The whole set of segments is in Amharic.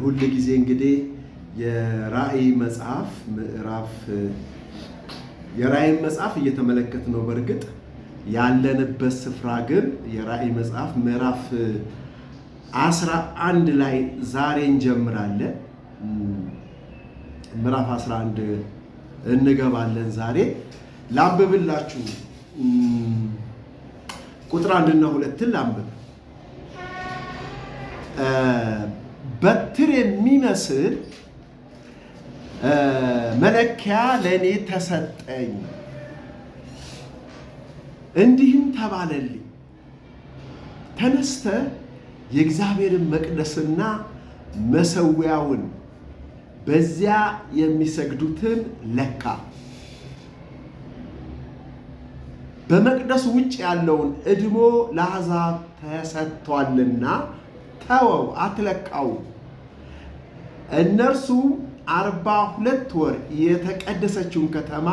ሁሉ ጊዜ እንግዲህ የራእይ መጽሐፍ ምዕራፍ የራእይ መጽሐፍ እየተመለከት ነው። በርግጥ ያለንበት ስፍራ ግን የራእይ መጽሐፍ ምዕራፍ 11 ላይ ዛሬ እንጀምራለን። ምዕራፍ 11 እንገባለን ዛሬ። ላንብብላችሁ ቁጥር 1 እና 2 ላንብብ። በትር የሚመስል መለኪያ ለእኔ ተሰጠኝ፣ እንዲህም ተባለልኝ፣ ተነስተህ የእግዚአብሔርን መቅደስና መሠዊያውን በዚያ የሚሰግዱትን ለካ፣ በመቅደሱ ውጭ ያለውን እድሞ ለአሕዛብ ተሰጥቷልና ተወው፣ አትለካው። እነርሱም 42 ወር የተቀደሰችውን ከተማ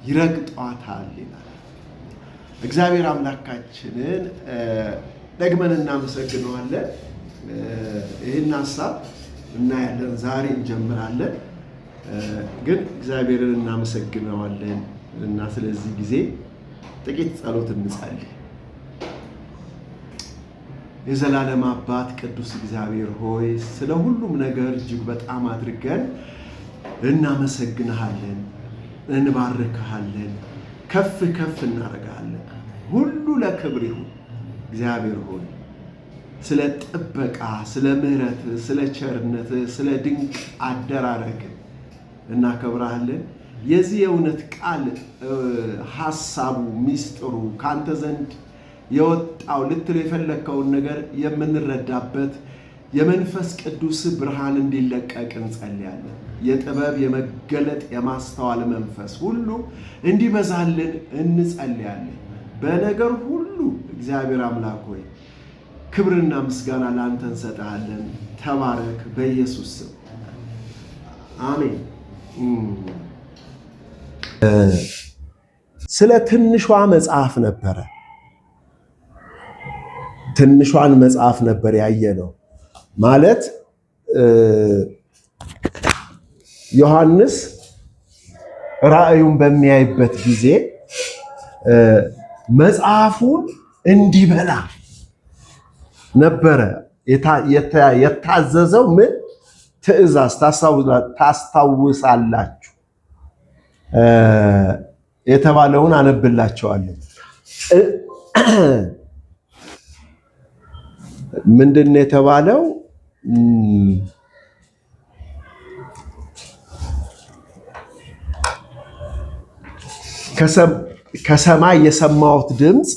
ይረግጧታል ይላል። እግዚአብሔር አምላካችንን ደግመን እናመሰግነዋለን። ይህን ሀሳብ እናያለን፣ ዛሬ እንጀምራለን። ግን እግዚአብሔርን እናመሰግነዋለን እና ስለዚህ ጊዜ ጥቂት ጸሎት እንጸልይ። የዘላለም አባት ቅዱስ እግዚአብሔር ሆይ ስለ ሁሉም ነገር እጅግ በጣም አድርገን እናመሰግንሃለን፣ እንባርክሃለን፣ ከፍ ከፍ እናደርግሃለን። ሁሉ ለክብር ይሁን። እግዚአብሔር ሆይ ስለ ጥበቃ፣ ስለ ምሕረት፣ ስለ ቸርነት፣ ስለ ድንቅ አደራረግ እናከብርሃለን። የዚህ የእውነት ቃል ሐሳቡ ሚስጥሩ ካንተ ዘንድ የወጣው ልትል የፈለግከውን ነገር የምንረዳበት የመንፈስ ቅዱስ ብርሃን እንዲለቀቅ እንጸልያለን። የጥበብ የመገለጥ የማስተዋል መንፈስ ሁሉ እንዲበዛልን እንጸልያለን። በነገር ሁሉ እግዚአብሔር አምላክ ሆይ ክብርና ምስጋና ለአንተ እንሰጥሃለን። ተባረክ፣ በኢየሱስ ስም አሜን። ስለ ትንሿ መጽሐፍ ነበረ ትንሿን መጽሐፍ ነበር ያየነው። ማለት ዮሐንስ ራእዩን በሚያይበት ጊዜ መጽሐፉን እንዲበላ ነበረ የታዘዘው። ምን ትእዛዝ ታስታውሳላችሁ? የተባለውን አነብላቸዋለሁ። ምንድን ነው የተባለው? ከሰማይ የሰማሁት ድምፅ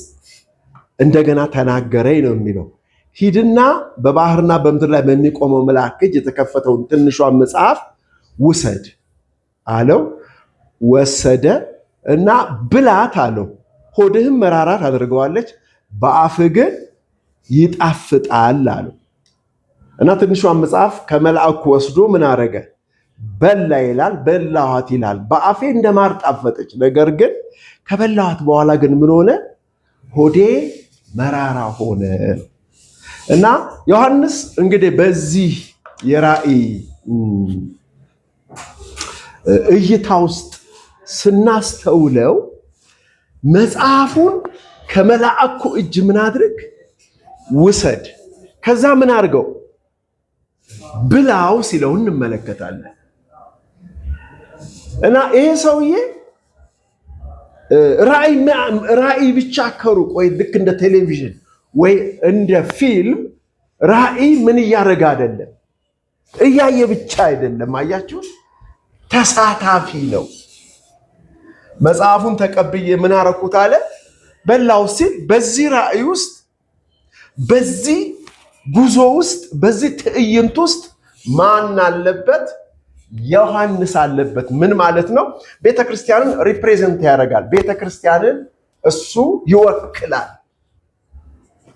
እንደገና ተናገረኝ ነው የሚለው። ሂድና በባህርና በምድር ላይ በሚቆመው መልአክ እጅ የተከፈተውን ትንሿን መጽሐፍ ውሰድ አለው። ወሰደ እና ብላት አለው። ሆድህም መራራ ታደርገዋለች፣ በአፍህ ግን ይጣፍጣል አለው። እና ትንሿን መጽሐፍ ከመልአኩ ወስዶ ምን አረገ? በላ ይላል። በላኋት ይላል። በአፌ እንደማር ጣፈጠች። ነገር ግን ከበላኋት በኋላ ግን ምን ሆነ? ሆዴ መራራ ሆነ። እና ዮሐንስ እንግዲህ በዚህ የራእይ እይታ ውስጥ ስናስተውለው መጽሐፉን ከመልአኩ እጅ ምን አድርግ? ውሰድ። ከዛ ምን አድርገው? ብላው ሲለው እንመለከታለን። እና ይሄ ሰውዬ ራእይ ብቻ ከሩቅ ወይ ልክ እንደ ቴሌቪዥን ወይ እንደ ፊልም ራእይ ምን እያደረገ አይደለም፣ እያየ ብቻ አይደለም። አያችሁ፣ ተሳታፊ ነው። መጽሐፉን ተቀብዬ ምን አረኩት አለ? በላው ሲል በዚህ ራእይ ውስጥ በዚህ ጉዞ ውስጥ በዚህ ትዕይንት ውስጥ ማን አለበት? ዮሐንስ አለበት። ምን ማለት ነው? ቤተክርስቲያንን ሪፕሬዘንት ያደርጋል። ቤተክርስቲያንን እሱ ይወክላል።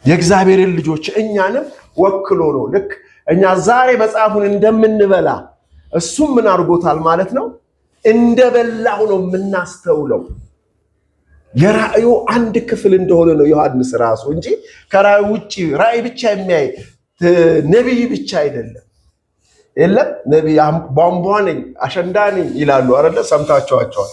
የእግዚአብሔርን ልጆች እኛንም ወክሎ ነው። ልክ እኛ ዛሬ መጽሐፉን እንደምንበላ እሱም ምን አድርጎታል ማለት ነው? እንደበላው ነው የምናስተውለው። የራእዩ አንድ ክፍል እንደሆነ ነው ዮሐንስ ራሱ እንጂ ከራእዩ ውጪ ራእይ ብቻ የሚያይ ነብይ ብቻ አይደለም። የለም ነብይ ቧንቧ ነኝ አሸንዳ ነኝ ይላሉ አይደለ? ሰምታችኋቸዋል።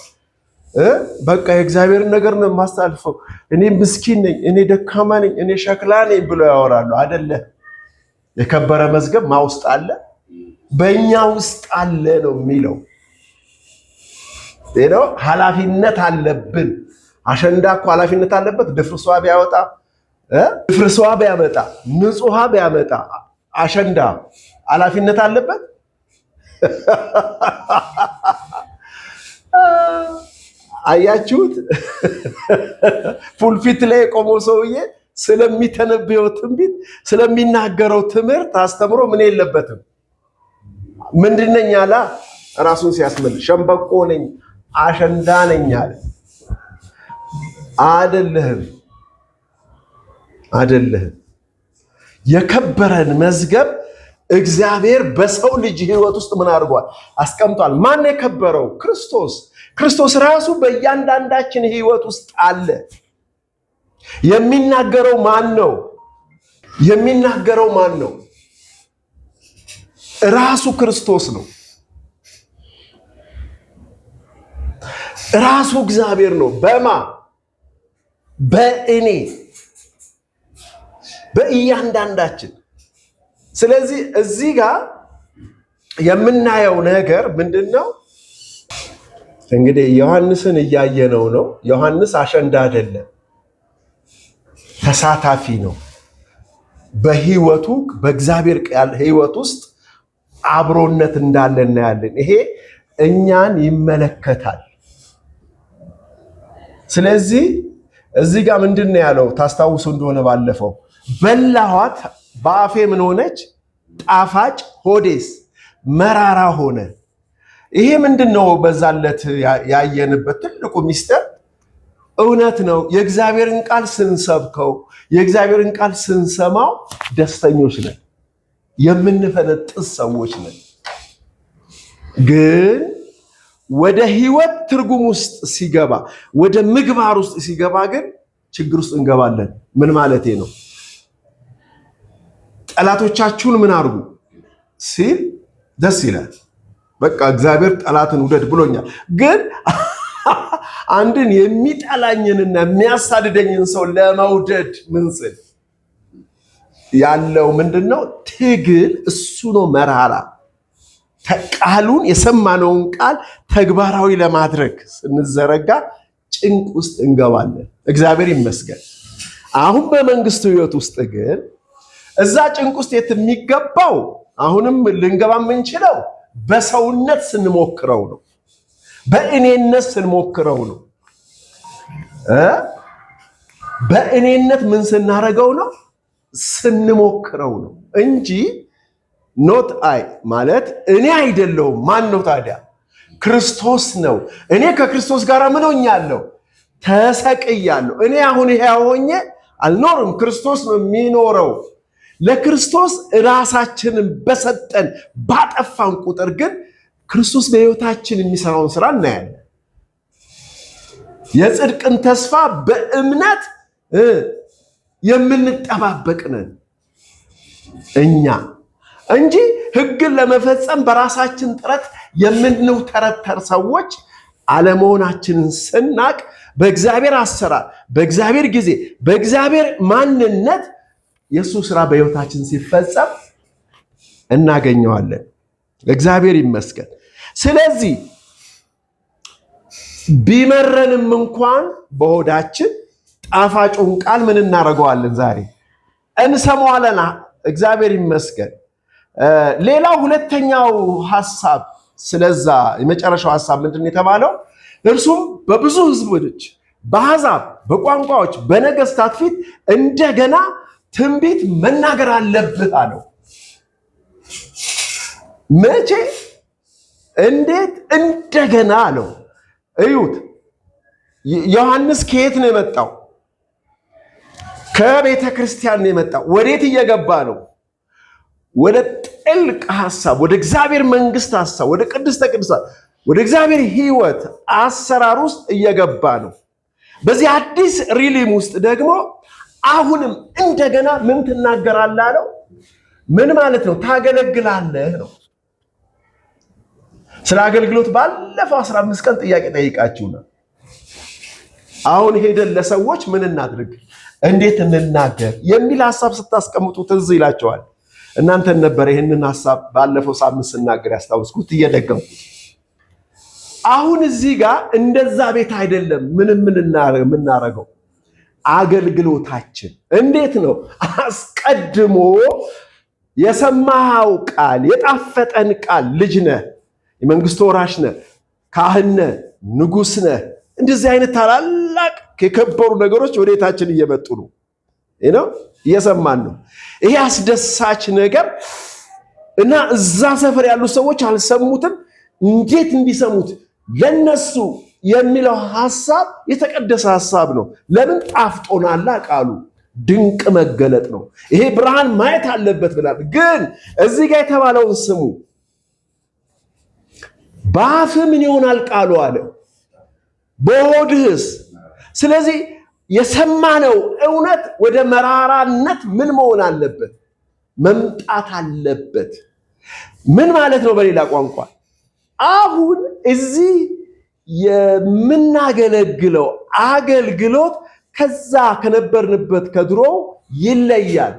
በቃ የእግዚአብሔርን ነገር ነው የማስተላልፈው፣ እኔ ምስኪን ነኝ፣ እኔ ደካማ ነኝ፣ እኔ ሸክላ ነኝ ብሎ ያወራሉ አይደለ? የከበረ መዝገብ ማ ውስጥ አለ? በእኛ ውስጥ አለ ነው የሚለው። ኃላፊነት አለብን። አሸንዳ እኮ ኃላፊነት አለበት። ድፍርሷ ቢያወጣ ድፍርሷ ቢያመጣ ንጹሃ ቢያመጣ አሸንዳ ኃላፊነት አለበት። አያችሁት? ፑልፊት ላይ የቆመው ሰውዬ ስለሚተነበየው ትንቢት ስለሚናገረው ትምህርት አስተምሮ ምን የለበትም። ምንድነኝ አለ? ራሱን ሲያስመልስ ሸምበቆ ነኝ አሸንዳ ነኝ አለ። አይደለህም። የከበረን መዝገብ እግዚአብሔር በሰው ልጅ ሕይወት ውስጥ ምን አድርጓል? አስቀምጧል። ማን የከበረው? ክርስቶስ። ክርስቶስ ራሱ በእያንዳንዳችን ሕይወት ውስጥ አለ። የሚናገረው ማን ነው? ራሱ ክርስቶስ ነው። ራሱ እግዚአብሔር ነው። በእኔ በእያንዳንዳችን። ስለዚህ እዚህ ጋር የምናየው ነገር ምንድነው? እንግዲህ ዮሐንስን እያየነው ነው። ዮሐንስ አሸንዳ አይደለም፣ ተሳታፊ ነው። በህይወቱ በእግዚአብሔር ቃል ህይወት ውስጥ አብሮነት እንዳለ እናያለን። ይሄ እኛን ይመለከታል። ስለዚህ እዚህ ጋር ምንድነው ያለው? ታስታውሱ እንደሆነ ባለፈው በላኋት በአፌ ምን ሆነች? ጣፋጭ፣ ሆዴስ መራራ ሆነ። ይሄ ምንድነው? በዛለት ያየንበት ትልቁ ሚስጥር እውነት ነው። የእግዚአብሔርን ቃል ስንሰብከው፣ የእግዚአብሔርን ቃል ስንሰማው ደስተኞች ነን፣ የምንፈነጥስ ሰዎች ነን። ግን ወደ ህይወት ትርጉም ውስጥ ሲገባ፣ ወደ ምግባር ውስጥ ሲገባ ግን ችግር ውስጥ እንገባለን። ምን ማለቴ ነው? ጠላቶቻችሁን ምን አድርጉ ሲል ደስ ይላል። በቃ እግዚአብሔር ጠላትን ውደድ ብሎኛል። ግን አንድን የሚጠላኝንና የሚያሳድደኝን ሰው ለመውደድ ምን ስል ያለው ምንድነው? ትግል እሱ ነው መራራ። ቃሉን የሰማነውን ቃል ተግባራዊ ለማድረግ ስንዘረጋ ጭንቅ ውስጥ እንገባለን። እግዚአብሔር ይመስገን። አሁን በመንግስቱ ህይወት ውስጥ ግን እዛ ጭንቅ ውስጥ የሚገባው አሁንም ልንገባ የምንችለው በሰውነት ስንሞክረው ነው፣ በእኔነት ስንሞክረው ነው። በእኔነት ምን ስናረገው ነው? ስንሞክረው ነው እንጂ ኖት አይ ማለት እኔ አይደለሁም። ማን ነው ታዲያ? ክርስቶስ ነው። እኔ ከክርስቶስ ጋር ምን ሆኛለሁ? ተሰቅያለሁ። እኔ አሁን ሕያው ሆኜ አልኖርም፣ ክርስቶስ ነው የሚኖረው። ለክርስቶስ ራሳችንን በሰጠን ባጠፋን ቁጥር ግን ክርስቶስ በሕይወታችን የሚሰራውን ስራ እናያለን። የጽድቅን ተስፋ በእምነት የምንጠባበቅ ነን እኛ እንጂ ሕግን ለመፈጸም በራሳችን ጥረት የምንውተረተር ሰዎች አለመሆናችንን ስናቅ በእግዚአብሔር አሰራር፣ በእግዚአብሔር ጊዜ፣ በእግዚአብሔር ማንነት የእሱ ስራ በሕይወታችን ሲፈጸም እናገኘዋለን። እግዚአብሔር ይመስገን። ስለዚህ ቢመረንም እንኳን በሆዳችን ጣፋጩን ቃል ምን እናደርገዋለን? ዛሬ እንሰማዋለን። እግዚአብሔር ይመስገን። ሌላው ሁለተኛው ሐሳብ ስለዛ የመጨረሻው ሐሳብ ምንድን የተባለው? እርሱም በብዙ ሕዝቦች፣ በአሕዛብ፣ በቋንቋዎች፣ በነገስታት ፊት እንደገና ትንቢት መናገር አለብህ አለው። መቼ? እንዴት? እንደገና አለው። እዩት። ዮሐንስ ከየት ነው የመጣው? ከቤተ ክርስቲያን ነው የመጣው። ወዴት እየገባ ነው? ወደ ጥልቅ ሐሳብ፣ ወደ እግዚአብሔር መንግስት ሐሳብ፣ ወደ ቅድስተ ቅዱሳን፣ ወደ እግዚአብሔር ሕይወት አሰራር ውስጥ እየገባ ነው። በዚህ አዲስ ሪሊም ውስጥ ደግሞ አሁንም እንደገና ምን ትናገራለህ አለው? ምን ማለት ነው? ታገለግላለህ ነው። ስለ አገልግሎት ባለፈው 15 ቀን ጥያቄ ጠይቃችሁና አሁን ሄደን ለሰዎች ምን እናድርግ፣ እንዴት እንናገር የሚል ሐሳብ ስታስቀምጡ ትዝ ይላቸዋል። እናንተን ነበር ይሄንን ሐሳብ ባለፈው ሳምንት ስናገር ያስታውስኩት እየደገምኩት። አሁን እዚህ ጋር እንደዛ ቤት አይደለም። ምን የምናረገው አገልግሎታችን እንዴት ነው? አስቀድሞ የሰማኸው ቃል የጣፈጠን ቃል ልጅ ነህ፣ የመንግስት ወራሽ ነህ፣ ካህን ነህ፣ ንጉስ ነህ፣ እንደዚህ አይነት ታላላቅ የከበሩ ነገሮች ወዴታችን እየመጡ ነው እየሰማን ነው። ይሄ አስደሳች ነገር እና እዛ ሰፈር ያሉ ሰዎች አልሰሙትም። እንዴት እንዲሰሙት ለነሱ የሚለው ሐሳብ የተቀደሰ ሐሳብ ነው። ለምን ጣፍጦናል? ቃሉ ድንቅ መገለጥ ነው። ይሄ ብርሃን ማየት አለበት ብላል። ግን እዚህ ጋር የተባለውን ስሙ። በአፍህ ምን ይሆናል ቃሉ አለ፣ በሆድህስ። ስለዚህ የሰማነው እውነት ወደ መራራነት ምን መሆን አለበት? መምጣት አለበት። ምን ማለት ነው? በሌላ ቋንቋ አሁን እዚህ የምናገለግለው አገልግሎት ከዛ ከነበርንበት ከድሮ ይለያል።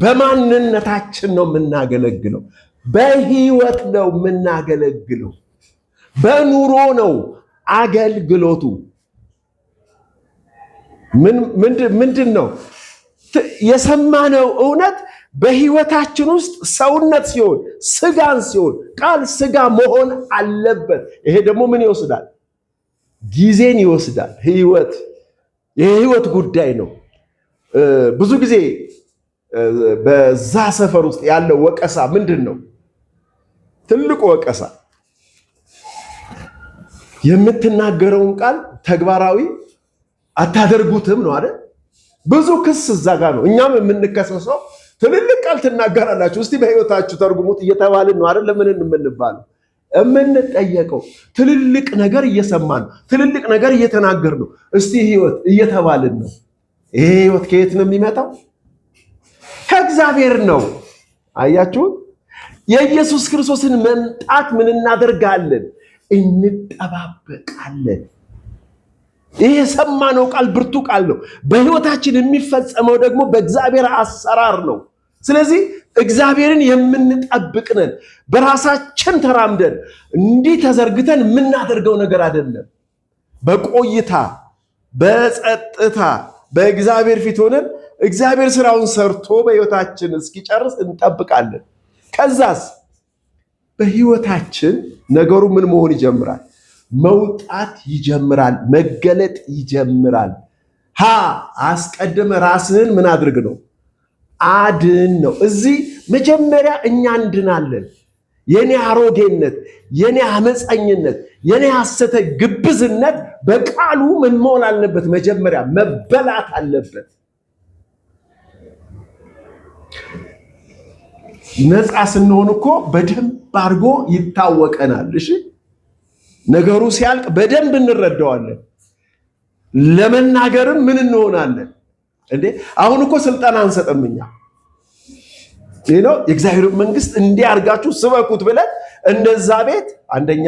በማንነታችን ነው የምናገለግለው። በህይወት ነው የምናገለግለው። በኑሮ ነው አገልግሎቱ። ምንድን ነው የሰማነው እውነት በህይወታችን ውስጥ ሰውነት ሲሆን ስጋን ሲሆን ቃል ስጋ መሆን አለበት። ይሄ ደግሞ ምን ይወስዳል? ጊዜን ይወስዳል። የህይወት ጉዳይ ነው። ብዙ ጊዜ በዛ ሰፈር ውስጥ ያለው ወቀሳ ምንድን ነው? ትልቁ ወቀሳ የምትናገረውን ቃል ተግባራዊ አታደርጉትም ነው አይደል? ብዙ ክስ እዛ ጋር ነው። እኛም የምንከሰሰው ትልልቅ ቃል ትናገራላችሁ እስቲ በህይወታችሁ ተርጉሙት እየተባልን ነው አይደል? ለምን እንባለው? የምንጠየቀው ትልልቅ ነገር እየሰማን ትልልቅ ነገር እየተናገር ነው። እስቲ ህይወት እየተባልን ነው። ይሄ ህይወት ከየት ነው የሚመጣው? ከእግዚአብሔር ነው። አያችሁ፣ የኢየሱስ ክርስቶስን መምጣት ምን እናደርጋለን? እንጠባበቃለን። ይሄ የሰማነው ቃል ብርቱ ቃል ነው። በህይወታችን የሚፈጸመው ደግሞ በእግዚአብሔር አሰራር ነው። ስለዚህ እግዚአብሔርን የምንጠብቅ ነን። በራሳችን ተራምደን እንዲህ ተዘርግተን የምናደርገው ነገር አይደለም። በቆይታ በጸጥታ በእግዚአብሔር ፊት ሆነን እግዚአብሔር ስራውን ሰርቶ በህይወታችን እስኪጨርስ እንጠብቃለን። ከዛስ በህይወታችን ነገሩ ምን መሆን ይጀምራል? መውጣት ይጀምራል። መገለጥ ይጀምራል። አስቀድመ ራስህን ምን አድርግ ነው? አድን ነው። እዚህ መጀመሪያ እኛ እንድናለን። የኔ አሮጌነት፣ የኔ አመፀኝነት፣ የኔ ሐሰተ ግብዝነት በቃሉ ምን መሆን አለበት? መጀመሪያ መበላት አለበት። ነፃ ስንሆን እኮ በደንብ አድርጎ ይታወቀናል። እሺ፣ ነገሩ ሲያልቅ በደንብ እንረዳዋለን። ለመናገርም ምን እንሆናለን እንዴ? አሁን እኮ ስልጠና አንሰጥም እኛ የእግዚአብሔር መንግስት እንዲያርጋችሁ ስበኩት ብለን እንደዛ ቤት አንደኛ፣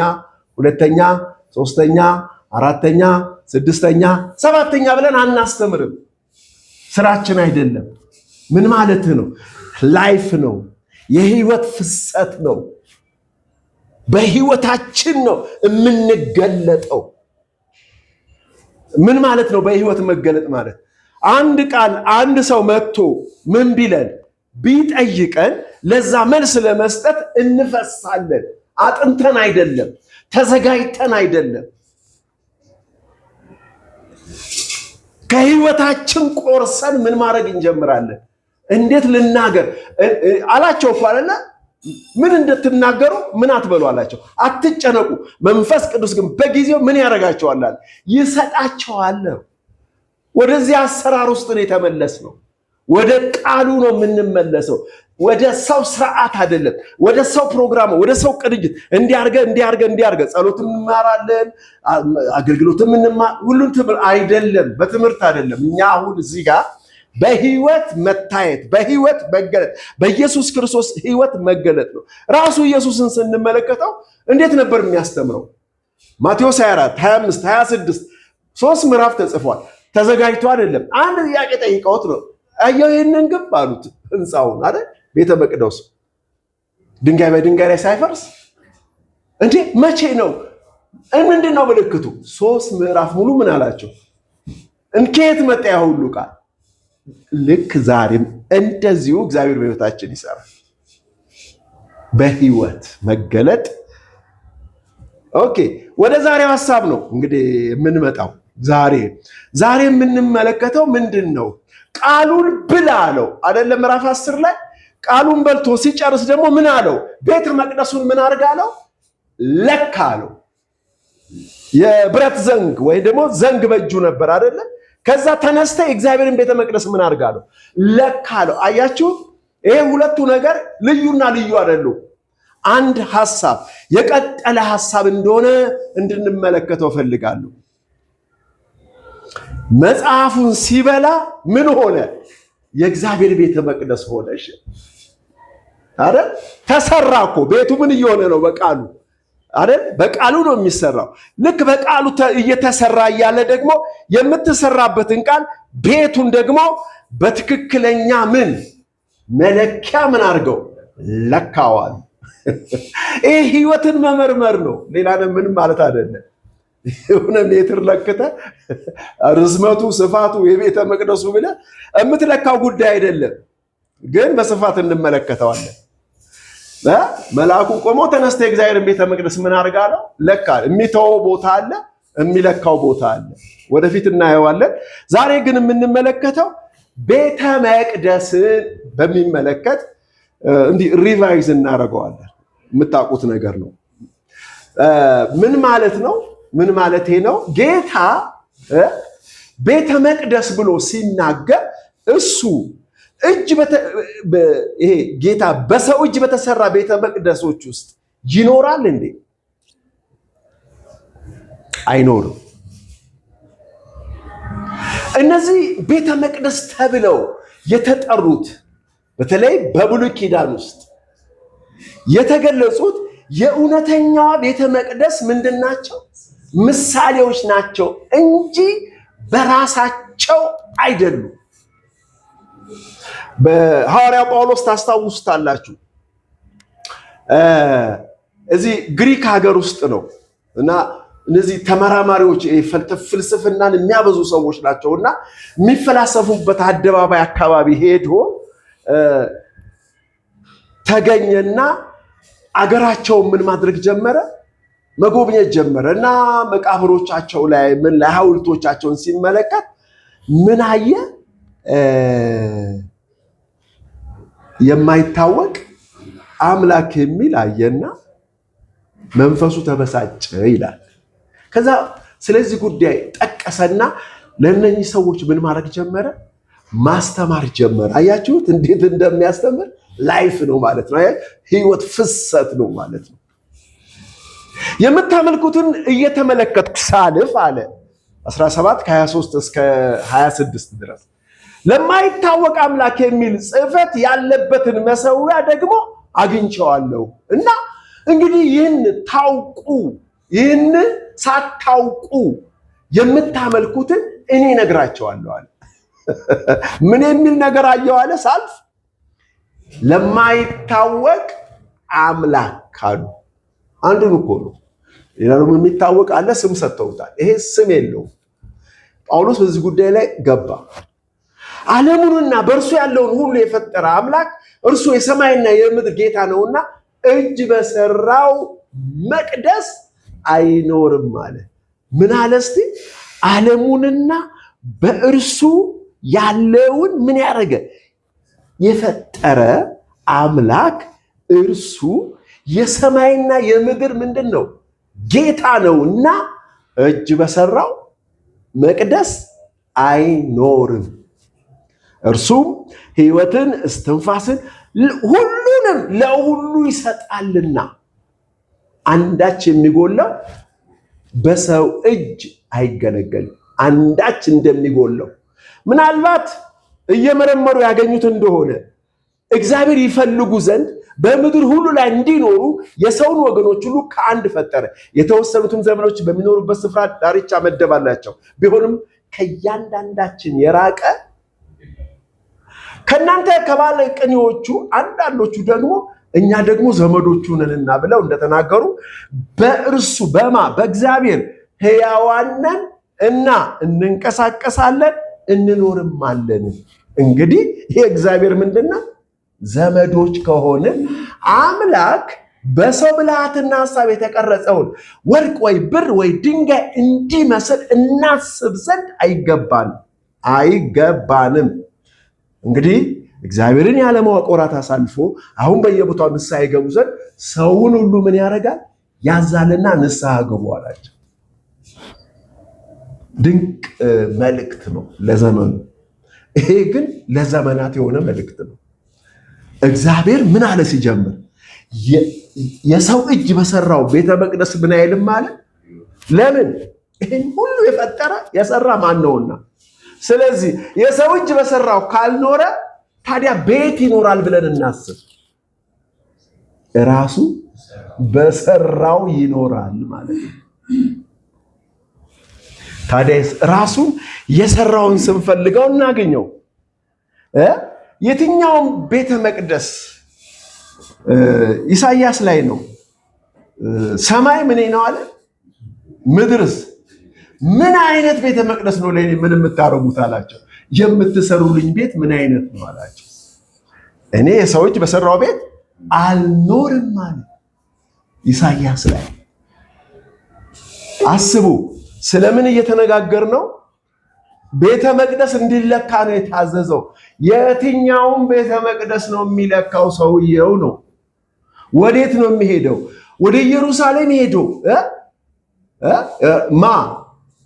ሁለተኛ፣ ሶስተኛ፣ አራተኛ፣ ስድስተኛ፣ ሰባተኛ ብለን አናስተምርም። ስራችን አይደለም። ምን ማለት ነው? ላይፍ ነው። የህይወት ፍሰት ነው። በህይወታችን ነው የምንገለጠው። ምን ማለት ነው በህይወት መገለጥ ማለት? አንድ ቃል አንድ ሰው መጥቶ ምን ቢለን ቢጠይቀን ለዛ መልስ ለመስጠት እንፈሳለን። አጥንተን አይደለም፣ ተዘጋጅተን አይደለም። ከህይወታችን ቆርሰን ምን ማድረግ እንጀምራለን? እንዴት ልናገር አላቸው እኮ አይደለ? ምን እንድትናገሩ ምን አትበሉ አላቸው። አትጨነቁ፣ መንፈስ ቅዱስ ግን በጊዜው ምን ያደርጋቸዋል? ይሰጣቸዋል። ወደዚህ አሰራር ውስጥ ነው የተመለስነው። ወደ ቃሉ ነው የምንመለሰው። ወደ ሰው ስርዓት አይደለም፣ ወደ ሰው ፕሮግራም፣ ወደ ሰው ቅንጅት። እንዲያርገ ጸሎት እንማራለን፣ አገልግሎት ሁሉን ትምህርት አይደለም፣ በትምህርት አይደለም። እኛ አሁን እዚህ ጋር በህይወት መታየት፣ በህይወት መገለጥ፣ በኢየሱስ ክርስቶስ ህይወት መገለጥ ነው። ራሱ ኢየሱስን ስንመለከተው እንዴት ነበር የሚያስተምረው? ማቴዎስ 24 25 26 3 ምዕራፍ ተጽፏል። ተዘጋጅቶ አይደለም። አንድ ጥያቄ ጠይቀውት ነው። አየው ይህንን ግንብ አሉት፣ ህንፃውን አይደል፣ ቤተ መቅደሱ ድንጋይ በድንጋይ ላይ ሳይፈርስ እንዴ መቼ ነው? ምንድን ነው ምልክቱ? 3 ምዕራፍ ሙሉ ምን አላቸው? እንከየት መጣ ያ ሁሉ ቃል? ልክ ዛሬም እንደዚሁ እግዚአብሔር በህይወታችን ይሰራል። በህይወት መገለጥ። ኦኬ፣ ወደ ዛሬው ሐሳብ ነው እንግዲህ የምንመጣው። ዛሬ የምንመለከተው ምንድን ነው? ቃሉን ብላ አለው አይደለም? ምዕራፍ 10 ላይ ቃሉን በልቶ ሲጨርስ ደግሞ ምን አለው? ቤተ መቅደሱን ምን አድርግ አለው? ለካ አለው። የብረት ዘንግ ወይ ደግሞ ዘንግ በእጁ ነበር አይደለ? ከዛ ተነስተ የእግዚአብሔርን ቤተ መቅደስ ምን አድርግ አለው? ለካ አለው። አያችሁት? ይሄ ሁለቱ ነገር ልዩና ልዩ አይደሉም። አንድ ሐሳብ፣ የቀጠለ ሐሳብ እንደሆነ እንድንመለከተው ፈልጋለሁ። መጽሐፉን ሲበላ ምን ሆነ? የእግዚአብሔር ቤተ መቅደስ ሆነ። እሺ አይደል? ተሰራ እኮ ቤቱ። ምን እየሆነ ነው? በቃሉ አይደል? በቃሉ ነው የሚሰራው። ልክ በቃሉ እየተሰራ እያለ ደግሞ የምትሰራበትን ቃል ቤቱን ደግሞ በትክክለኛ ምን መለኪያ ምን አድርገው ለካዋል። ይህ ህይወትን መመርመር ነው። ሌላ ምንም ማለት አይደለም። የሆነ ሜትር ለክተ ርዝመቱ ስፋቱ የቤተ መቅደሱ ብለህ የምትለካው ጉዳይ አይደለም። ግን በስፋት እንመለከተዋለን። መልአኩ ቆሞ ተነስተ የእግዚአብሔርን ቤተ መቅደስ ምን አድርጋለው? ለካ። የሚተወው ቦታ አለ፣ የሚለካው ቦታ አለ። ወደፊት እናየዋለን። ዛሬ ግን የምንመለከተው ቤተ መቅደስን በሚመለከት እንዲህ ሪቫይዝ እናደርገዋለን። የምታውቁት ነገር ነው። ምን ማለት ነው? ምን ማለት ነው? ጌታ ቤተ መቅደስ ብሎ ሲናገር እሱ ይሄ ጌታ በሰው እጅ በተሰራ ቤተ መቅደሶች ውስጥ ይኖራል እንዴ? አይኖርም። እነዚህ ቤተ መቅደስ ተብለው የተጠሩት በተለይ በብሉይ ኪዳን ውስጥ የተገለጹት የእውነተኛዋ ቤተ መቅደስ ምንድን ናቸው? ምሳሌዎች ናቸው እንጂ በራሳቸው አይደሉም። በሐዋርያው ጳውሎስ ታስታውሱታላችሁ። እዚህ ግሪክ ሀገር ውስጥ ነው እና እነዚህ ተመራማሪዎች ፍልስፍናን የሚያበዙ ሰዎች ናቸውና የሚፈላሰፉበት አደባባይ አካባቢ ሄዶ ተገኘና አገራቸውን ምን ማድረግ ጀመረ? መጎብኘት ጀመረ እና መቃብሮቻቸው ላይ ምን ላይ ሐውልቶቻቸውን ሲመለከት ምን አየ? የማይታወቅ አምላክ የሚል አየና መንፈሱ ተበሳጨ ይላል። ከዛ ስለዚህ ጉዳይ ጠቀሰና ለእነኚህ ሰዎች ምን ማድረግ ጀመረ? ማስተማር ጀመረ። አያችሁት እንዴት እንደሚያስተምር? ላይፍ ነው ማለት ነው። ህይወት ፍሰት ነው ማለት ነው። የምታመልኩትን እየተመለከትኩ ሳልፍ አለ 17 ከ23 እስከ 26 ድረስ ለማይታወቅ አምላክ የሚል ጽሕፈት ያለበትን መሠዊያ ደግሞ አግኝቼዋለሁ እና እንግዲህ ይህን ሳታውቁ የምታመልኩትን እኔ ነግራቸዋለሁ አለ። ምን የሚል ነገር አየሁ አለ ሳልፍ? ለማይታወቅ አምላክ አሉ። አንዱን እኮ ነው። ሌላ ደግሞ የሚታወቅ አለ፣ ስም ሰጥተውታል። ይሄ ስም የለውም። ጳውሎስ በዚህ ጉዳይ ላይ ገባ። ዓለሙንና በእርሱ ያለውን ሁሉ የፈጠረ አምላክ እርሱ የሰማይና የምድር ጌታ ነውና እጅ በሰራው መቅደስ አይኖርም አለ። ምን አለ እስቲ? ዓለሙንና በእርሱ ያለውን ምን ያደረገ የፈጠረ አምላክ እርሱ የሰማይና የምድር ምንድን ነው? ጌታ ነውና እጅ በሰራው መቅደስ አይኖርም። እርሱም ሕይወትን እስትንፋስን ሁሉንም ለሁሉ ይሰጣልና አንዳች የሚጎለው በሰው እጅ አይገለገልም። አንዳች እንደሚጎለው ምናልባት እየመረመሩ ያገኙት እንደሆነ እግዚአብሔር ይፈልጉ ዘንድ በምድር ሁሉ ላይ እንዲኖሩ የሰውን ወገኖች ሁሉ ከአንድ ፈጠረ። የተወሰኑትም ዘመኖች በሚኖሩበት ስፍራ ዳርቻ መደባላቸው። ቢሆንም ከእያንዳንዳችን የራቀ ከእናንተ ከባለ ቅኔዎቹ አንዳንዶቹ ደግሞ እኛ ደግሞ ዘመዶቹ ነንና ብለው እንደተናገሩ በእርሱ በእግዚአብሔር ሕያዋን ነን እና እንንቀሳቀሳለን እንኖርማለን። እንግዲህ ይሄ እግዚአብሔር ምንድነው? ዘመዶች ከሆነ አምላክ በሰው ብልሃትና ሐሳብ የተቀረጸውን ወርቅ ወይ ብር ወይ ድንጋይ እንዲመስል እናስብ ዘንድ አይገባንም። እንግዲህ እግዚአብሔርን ያለማወቅ ወራት አሳልፎ አሁን በየቦታው ንስሐ ይገቡ ዘንድ ሰውን ሁሉ ምን ያደርጋል? ያዛልና ንስሐ ግቡ አላቸው። ድንቅ መልእክት ነው ለዘመኑ። ይሄ ግን ለዘመናት የሆነ መልእክት ነው። እግዚአብሔር ምን አለ ሲጀምር? የሰው እጅ በሰራው ቤተ መቅደስ ምን አይልም አለ። ለምን? ይህን ሁሉ የሰራ ማን ነውና። ስለዚህ የሰው እጅ በሰራው ካልኖረ ታዲያ ቤት ይኖራል ብለን እናስብ። ራሱ በሰራው ይኖራል ማለት ነው። ታዲያ ራሱን የሰራውን ስንፈልገው እናገኘው። የትኛውም ቤተ መቅደስ ኢሳይያስ ላይ ነው። ሰማይ ምን ነው አለ፣ ምድርስ ምን አይነት ቤተ መቅደስ ነው ለኔ ምን የምታረጉት አላቸው። የምትሰሩልኝ ቤት ምን አይነት ነው አላቸው። እኔ የሰው እጅ በሰራው ቤት አልኖርም አለ ኢሳይያስ ላይ። አስቡ፣ ስለምን እየተነጋገር ነው? ቤተ መቅደስ እንዲለካ ነው የታዘዘው። የትኛውም ቤተ መቅደስ ነው የሚለካው? ሰውየው ነው። ወዴት ነው የሚሄደው? ወደ ኢየሩሳሌም ሄዶ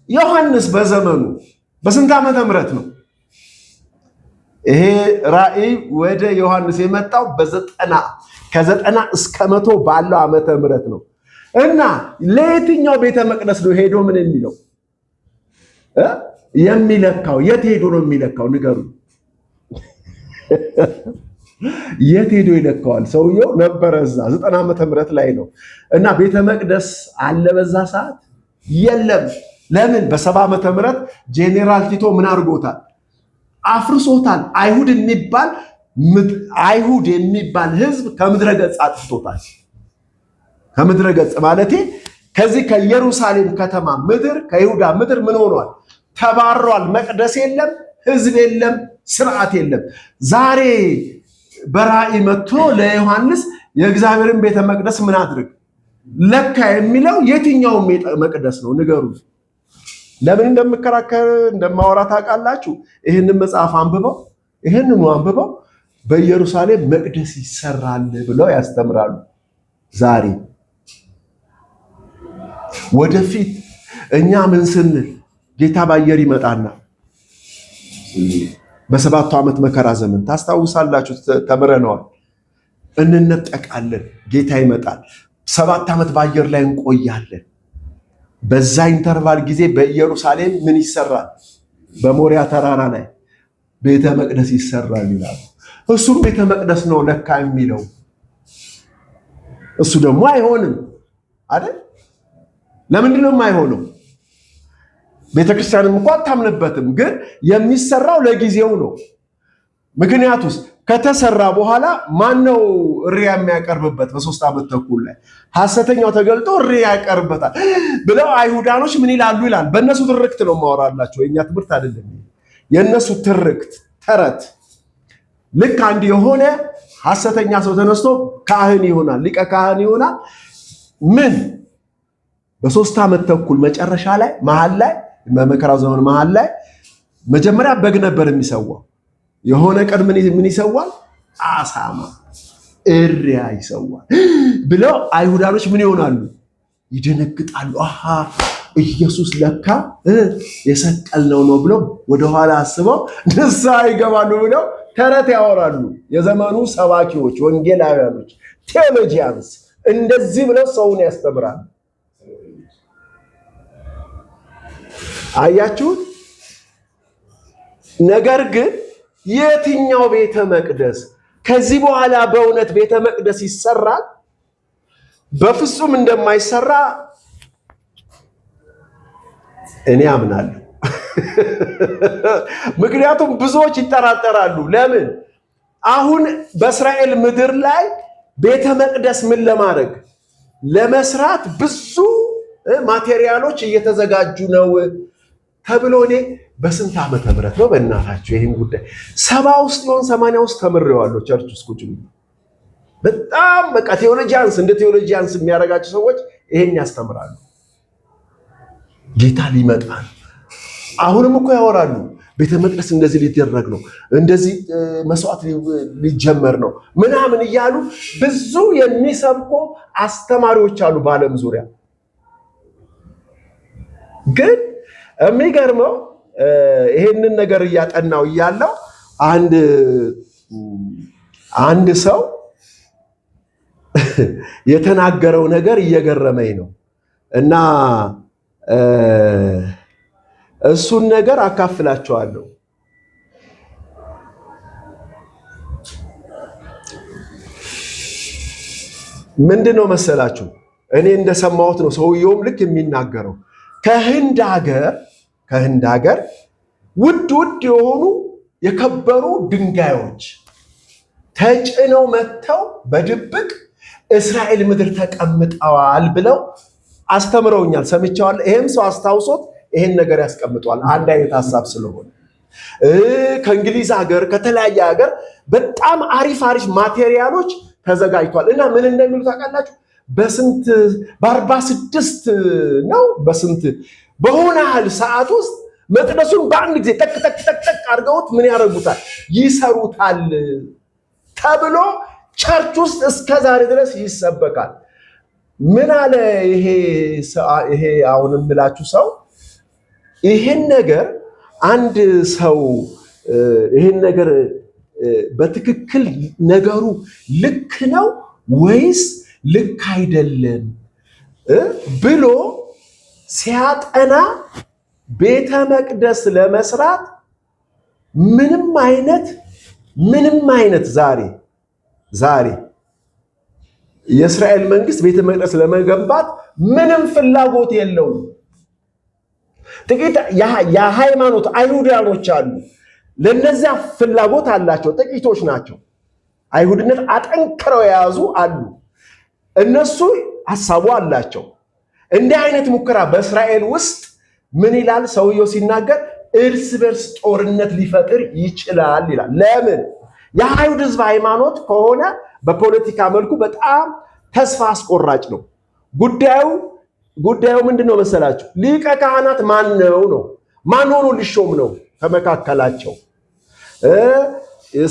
ዮሐንስ በዘመኑ በስንት ዓመተ ምህረት ነው ይሄ ራእይ ወደ ዮሐንስ የመጣው? ከ90 እስከ 100 ባለው ዓመተ ምህረት ነው። እና ለየትኛው ቤተ መቅደስ ነው ሄዶ ምን የሚለው የሚለካው? የት ሄዶ ነው የሚለካው? ንገሩ። የት ሄዶ ይለካዋል? ሰውየው ነበረ እዛ 90 ዓመተ ምህረት ላይ ነው። እና ቤተ መቅደስ አለ በዛ ሰዓት? የለም። ለምን? በ70 ዓመተ ምህረት ጄኔራል ቲቶ ምን አድርጎታል? አፍርሶታል። አይሁድ የሚባል ህዝብ ከምድረ ገጽ አጥፍቶታል። ከምድረ ገጽ ማለቴ ከዚህ ከኢየሩሳሌም ከተማ ምድር፣ ከይሁዳ ምድር ምን ሆኗል? ተባሯል። መቅደስ የለም፣ ህዝብ የለም፣ ስርዓት የለም። ዛሬ በራእይ መጥቶ ለዮሐንስ የእግዚአብሔርን ቤተ መቅደስ ምን አድርግ ለካ የሚለው የትኛው መቅደስ ነው? ንገሩ። ለምን እንደምከራከር እንደማወራ ታውቃላችሁ? ይህንን መጽሐፍ አንብበው በኢየሩሳሌም መቅደስ ይሰራል ብለው ያስተምራሉ። ዛሬ ወደፊት እኛ ምን ስንል ጌታ በአየር ይመጣና በ7 ዓመት መከራ ዘመን ታስታውሳላችሁ፣ ተምረነዋል። እንነጠቃለን፣ ጌታ ይመጣል። 7 ዓመት በአየር ላይ እንቆያለን። በዛ ኢንተርቫል ጊዜ በኢየሩሳሌም ምን ይሰራል? በሞሪያ ተራራ ላይ ቤተ መቅደስ ይሰራል ይላል። እሱም ቤተ መቅደስ ነው ለካ የሚለው። እሱ ደግሞ አይሆንም አይደል? ለምንድን ነው የማይሆነው? ቤተክርስቲያንም እንኳን አታምንበትም፣ ግን የሚሰራው ለጊዜው ነው። ምክንያቱስ ከተሰራ በኋላ ማነው እሪያ የሚያቀርብበት? በ3 ዓመት ተኩል ላይ ሐሰተኛው ተገልጦ እሪያ ያቀርብበታል ብለው አይሁዳኖች ምን ይላሉ ይላል። በእነሱ ትርክት ነው ማወራላቸው፣ የኛ ትምህርት አይደለም። የእነሱ ትርክት ተረት። ልክ አንድ የሆነ ሐሰተኛ ሰው ተነስቶ ካህን ይሆናል፣ ሊቀ ካህን ይሆናል። ምን በ3 ዓመት ተኩል መጨረሻ ላይ መሃል ላይ በመከራው ዘመን መሃል ላይ መጀመሪያ በግ ነበር የሚሰዋው። የሆነ ቀን ምን ይሰዋል? አሳማ እሪያ ይሰዋል ብለው አይሁዳኖች ምን ይሆናሉ? ይደነግጣሉ። አሃ ኢየሱስ ለካ የሰቀልነው ነው ብለው ወደኋላ አስበው ንስሐ ይገባሉ ብለው ተረት ያወራሉ። የዘመኑ ሰባኪዎች፣ ወንጌላውያኖች፣ ቴዎሎጂያንስ እንደዚህ ብለው ሰውን ያስተምራሉ። አያችሁት? ነገር ግን የትኛው ቤተ መቅደስ? ከዚህ በኋላ በእውነት ቤተ መቅደስ ይሰራል? በፍጹም እንደማይሰራ እኔ አምናለሁ። ምክንያቱም ብዙዎች ይጠራጠራሉ። ለምን? አሁን በእስራኤል ምድር ላይ ቤተ መቅደስ ምን ለማድረግ ለመስራት ብዙ ማቴሪያሎች እየተዘጋጁ ነው ተብሎ እኔ በስንት ዓመተ ምህረት ነው በእናታችሁ ይህን ጉዳይ 70 ውስጥ ይሆን 80 ውስጥ ተምሬዋለሁ። ቸርች ውስጥ ቁጭ በጣም በቃ ቴዎሎጂያንስ እንደ ቴዎሎጂያንስ የሚያደርጋቸው ሰዎች ይሄን ያስተምራሉ። ጌታ ሊመጣ ነው። አሁንም እኮ ያወራሉ። ቤተ መቅደስ እንደዚህ ሊደረግ ነው፣ እንደዚህ መስዋዕት ሊጀመር ነው ምናምን እያሉ ብዙ የሚሰብኩ አስተማሪዎች አሉ በዓለም ዙሪያ። ግን የሚገርመው ይሄንን ነገር እያጠናው እያለው አንድ ሰው የተናገረው ነገር እየገረመኝ ነው እና እሱን ነገር አካፍላችኋለሁ። ምንድነው መሰላችሁ? እኔ እንደሰማሁት ነው ሰውየውም ልክ የሚናገረው ከህንድ ሀገር ውድ የሆኑ የከበሩ ድንጋዮች ተጭነው መጥተው በድብቅ እስራኤል ምድር ተቀምጠዋል ብለው አስተምረውኛል፣ ሰምቻለሁ። ይሄም ሰው አስታውሶት ይሄን ነገር ያስቀምጧል። አንድ አይነት ሐሳብ ስለሆነ ከእንግሊዝ ሀገር ከተለያየ ሀገር በጣም አሪፍ ማቴሪያሎች ተዘጋጅቷል እና ምን እንደሚሉ ታውቃላችሁ? በስንት በ46 ነው በስንት በሆነ ያህል ሰዓት ውስጥ መቅደሱን በአንድ ጊዜ ጠቅ አድርገውት ምን ያደርጉታል? ይሰሩታል ተብሎ ቸርች ውስጥ እስከ ዛሬ ድረስ ይሰበካል። ምን አለ ይሄ አሁን የምላችሁ ሰው ይሄን ነገር አንድ ሰው ይሄን ነገር በትክክል ነገሩ ልክ ነው ወይስ ልክ አይደለም ብሎ ሲያጠና ቤተ መቅደስ ለመስራት ምንም አይነት ዛሬ የእስራኤል መንግስት ቤተ መቅደስ ለመገንባት ምንም ፍላጎት የለውም። ጥቂት የሃይማኖት አይሁዳኖች አሉ፣ ለነዚያ ፍላጎት አላቸው። ጥቂቶች ናቸው። አይሁድነት አጠንክረው የያዙ አሉ። እነሱ ሐሳቡ አላቸው። እንዲህ አይነት ሙከራ በእስራኤል ውስጥ ምን ይላል ሰውየው ሲናገር? እርስ በርስ ጦርነት ሊፈጥር ይችላል ይላል። ለምን? የአይሁድ ህዝብ ሃይማኖት ከሆነ በፖለቲካ መልኩ በጣም ተስፋ አስቆራጭ ነው። ጉዳዩ ምንድነው መሰላችሁ? ሊቀ ካህናት ማን ነው? ማን ሆኖ ሊሾም ነው? ከመካከላቸው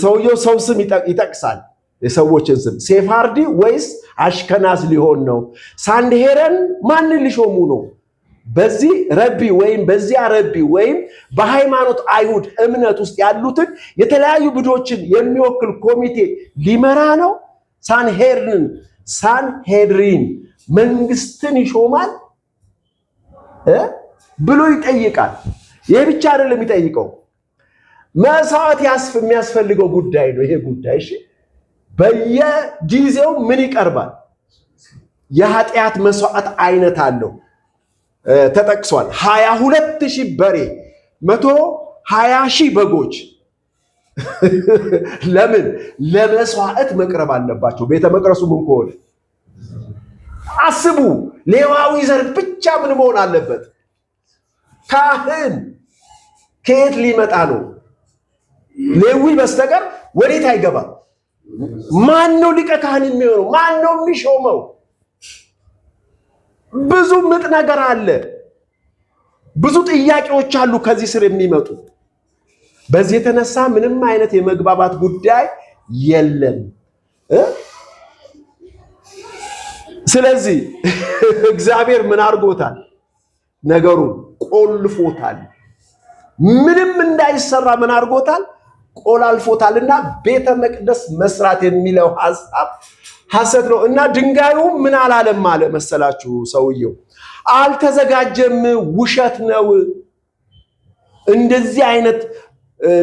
ሰውየው ሰው ስም ይጠቅሳል። የሰዎችን ስም ሴፋርዲ ወይስ አሽከናዝ ሊሆን ነው? ሳንድሄረን ማንን ሊሾሙ ነው? በዚህ ረቢ ወይም በዚያ ረቢ ወይም በሃይማኖት አይሁድ እምነት ውስጥ ያሉትን የተለያዩ ብዶችን የሚወክል ኮሚቴ ሊመራ ነው? ሳንሄድሪን መንግስትን ይሾማል ብሎ ይጠይቃል። ይህ ብቻ አይደለም የሚጠይቀው፣ መስዋዕት የሚያስፈልገው ጉዳይ ነው። ይሄ ጉዳይ እሺ፣ በየጊዜው ምን ይቀርባል? የኃጢአት መስዋዕት አይነት አለው ተጠቅሷል። 22,000 በሬ 120,000 በጎች ለምን ለመስዋዕት መቅረብ አለባቸው? ቤተ መቅደሱ ምን ከሆነ አስቡ። ሌዋዊ ዘር ብቻ ምን መሆን አለበት? ካህን ከየት ሊመጣ ነው? ሌዊ በስተቀር ወዴት አይገባም። ማን ነው ሊቀ ካህን የሚሆነው? ማን ነው የሚሾመው? ብዙ ምጥ ነገር አለ። ብዙ ጥያቄዎች አሉ ከዚህ ስር የሚመጡ። በዚህ የተነሳ ምንም አይነት የመግባባት ጉዳይ የለም። ስለዚህ እግዚአብሔር ምን አድርጎታል? ነገሩን ቆልፎታል። ምንም እንዳይሰራ ምን አድርጎታል? ቆላልፎታልና ቤተ መቅደስ መስራት የሚለው ሐሰት ነው። እና ድንጋዩ ምን አላለም አለ መሰላችሁ? ሰውየው አልተዘጋጀም፣ ውሸት ነው። እንደዚህ አይነት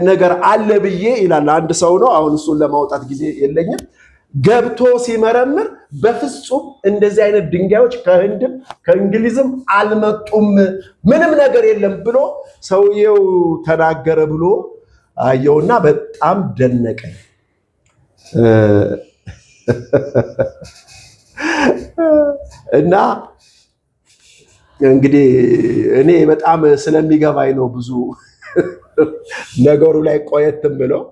ነገር አለ ብዬ ይላል አንድ ሰው ነው። አሁን እሱን ለማውጣት ጊዜ የለኝም። ገብቶ ሲመረምር በፍጹም እንደዚህ አይነት ድንጋዮች ከህንድም ከእንግሊዝም አልመጡም፣ ምንም ነገር የለም ብሎ ሰውየው ተናገረ ብሎ አየውና በጣም ደነቀ። እና እንግዲህ እኔ በጣም ስለሚገባኝ ነው ብዙ ነገሩ ላይ ቆየትም ብለው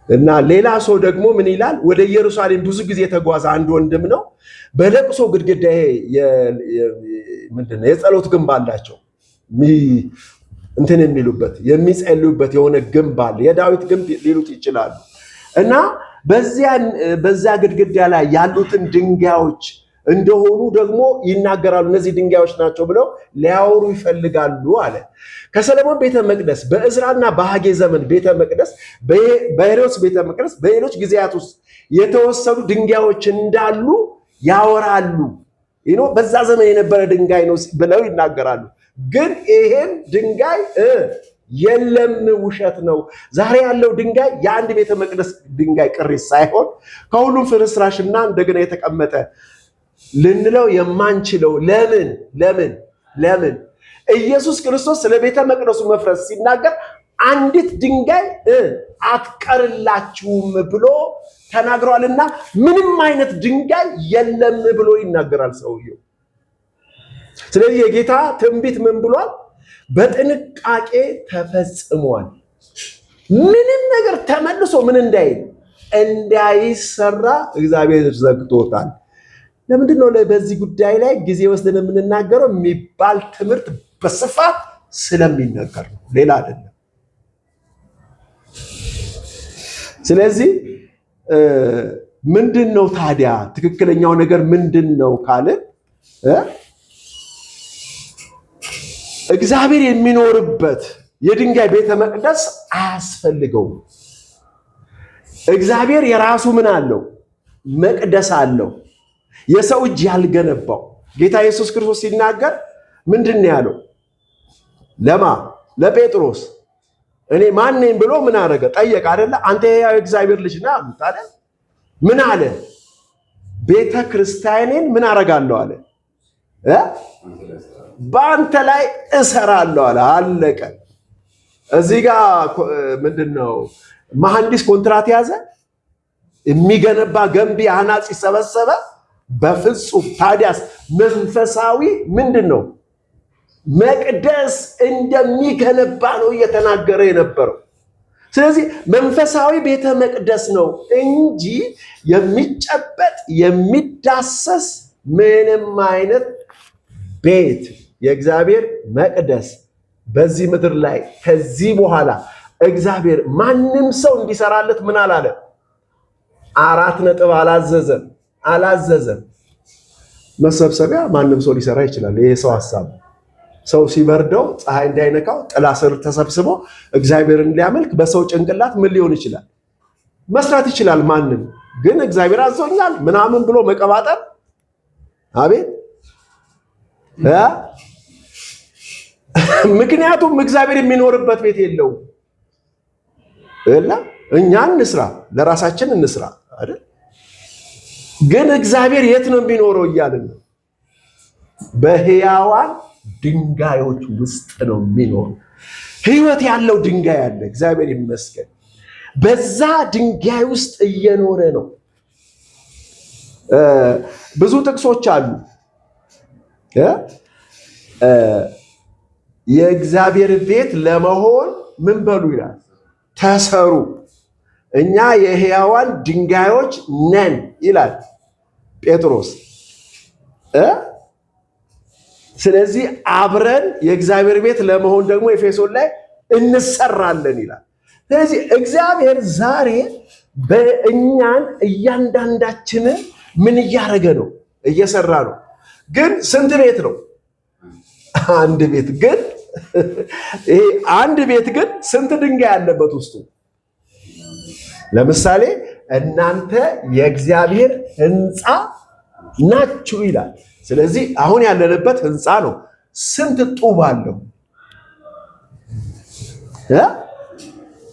እና ሌላ ሰው ደግሞ ምን ይላል? ወደ ኢየሩሳሌም ብዙ ጊዜ የተጓዘ አንድ ወንድም ነው። በለቅሶ ግድግዳ ምንድነው የጸሎት ግንብ አላቸው እንትን የሚሉበት የሚጸልዩበት የሆነ ግንብ አለ። የዳዊት ግንብ ሊሉት ይችላሉ። እና በዚያ ግድግዳ ላይ ያሉትን ድንጋዮች እንደሆኑ ደግሞ ይናገራሉ። እነዚህ ድንጋዮች ናቸው ብለው ሊያወሩ ይፈልጋሉ አለ። ከሰለሞን ቤተ መቅደስ በእዝራና በሐጌ ዘመን ቤተ መቅደስ በሄሮድስ ቤተ መቅደስ በሌሎች ጊዜያት ውስጥ የተወሰዱ ድንጋዮች እንዳሉ ያወራሉ። በዛ ዘመን የነበረ ድንጋይ ነው ብለው ይናገራሉ። ግን ይሄም ድንጋይ የለም፣ ውሸት ነው። ዛሬ ያለው ድንጋይ የአንድ ቤተ መቅደስ ድንጋይ ቅሪት ሳይሆን ከሁሉም ፍርስራሽና እንደገና የተቀመጠ ልንለው የማንችለው ለምን ኢየሱስ ክርስቶስ ስለ ቤተ መቅደሱ መፍረስ ሲናገር አንዲት ድንጋይ አትቀርላችሁም ብሎ ተናግሯልና ምንም አይነት ድንጋይ የለም ብሎ ይናገራል ሰውየው። ስለዚህ የጌታ ትንቢት ምን ብሏል? በጥንቃቄ ተፈጽሟል። ምንም ነገር ተመልሶ ምን እንዳይሰራ እግዚአብሔር ዘግቶታል። ለምንድን ነው በዚህ ጉዳይ ላይ ጊዜ ወስደን የምንናገረው? የሚባል ትምህርት በስፋት ስለሚነገር ነው፣ ሌላ አይደለም። ስለዚህ ምንድን ነው ታዲያ ትክክለኛው ነገር ምንድን ነው ካልን እግዚአብሔር የሚኖርበት የድንጋይ ቤተ መቅደስ አያስፈልገውም። እግዚአብሔር የራሱ ምን አለው? መቅደስ አለው። የሰው እጅ ያልገነባው። ጌታ ኢየሱስ ክርስቶስ ሲናገር ምንድን ነው ያለው? ለጴጥሮስ እኔ ማን ነኝ ብሎ ምን አደረገ? ጠየቅ አይደለ? አንተ የእግዚአብሔር ልጅ ነህ አሉት አይደል? ምን አለ? ቤተ ክርስቲያኔን ምን አደርጋለሁ አለ? በአንተ ላይ እሰራለሁ አለ። አለቀ። እዚህ ጋር ምንድነው መሐንዲስ ኮንትራት ያዘ? የሚገነባ ገንቢ አናጺ ሰበሰበ? በፍጹም። ታዲያስ መንፈሳዊ ምንድነው? መቅደስ እንደሚገነባ ነው እየተናገረ የነበረው። ስለዚህ መንፈሳዊ ቤተ መቅደስ ነው እንጂ የሚጨበጥ የሚዳሰስ ምንም አይነት ቤት የእግዚአብሔር መቅደስ በዚህ ምድር ላይ ከዚህ በኋላ እግዚአብሔር ማንም ሰው እንዲሰራለት ምን አላለ? 4 ነጥብ አላዘዘም። መሰብሰቢያ ማንም ሰው ሊሰራ ይችላል። ይሄ ሰው ሐሳብ። ሰው ሲበርደው ፀሐይ እንዳይነካው ጥላ ስር ተሰብስቦ እግዚአብሔርን ሊያመልክ በሰው ጭንቅላት ምን ሊሆን ይችላል? መስራት ይችላል ማንም። ግን እግዚአብሔር አዞኛል ምናምን ብሎ መቀባጠር አቤት! ምክንያቱም እግዚአብሔር የሚኖርበት ቤት የለውም። እኛ እንስራ፣ ለራሳችን እንስራ አይደል? ግን እግዚአብሔር የት ነው የሚኖረው እያልን ነው። በሕያዋን ድንጋዮች ውስጥ ነው የሚኖረው። ሕይወት ያለው ድንጋይ አለ። እግዚአብሔር ይመስገን። በዛ ድንጋይ ውስጥ እየኖረ ነው። ብዙ ጥቅሶች አሉ። የእግዚአብሔር ቤት ለመሆን ምን በሉ ይላል? ተሰሩ። እኛ የሕያዋን ድንጋዮች ነን ይላል ጴጥሮስ። ስለዚህ አብረን የእግዚአብሔር ቤት ለመሆን ደግሞ ኤፌሶን ላይ እንሰራለን ይላል። ስለዚህ እግዚአብሔር ዛሬ በእኛን እያንዳንዳችንን ምን እያደረገ ነው? እየሰራ ነው። ግን ስንት ቤት ነው? አንድ ቤት። ግን ይሄ አንድ ቤት ግን ስንት ድንጋይ ያለበት ውስጡ? ለምሳሌ እናንተ የእግዚአብሔር ሕንፃ ናችሁ ይላል። ስለዚህ አሁን ያለንበት ሕንፃ ነው። ስንት ጡብ አለው?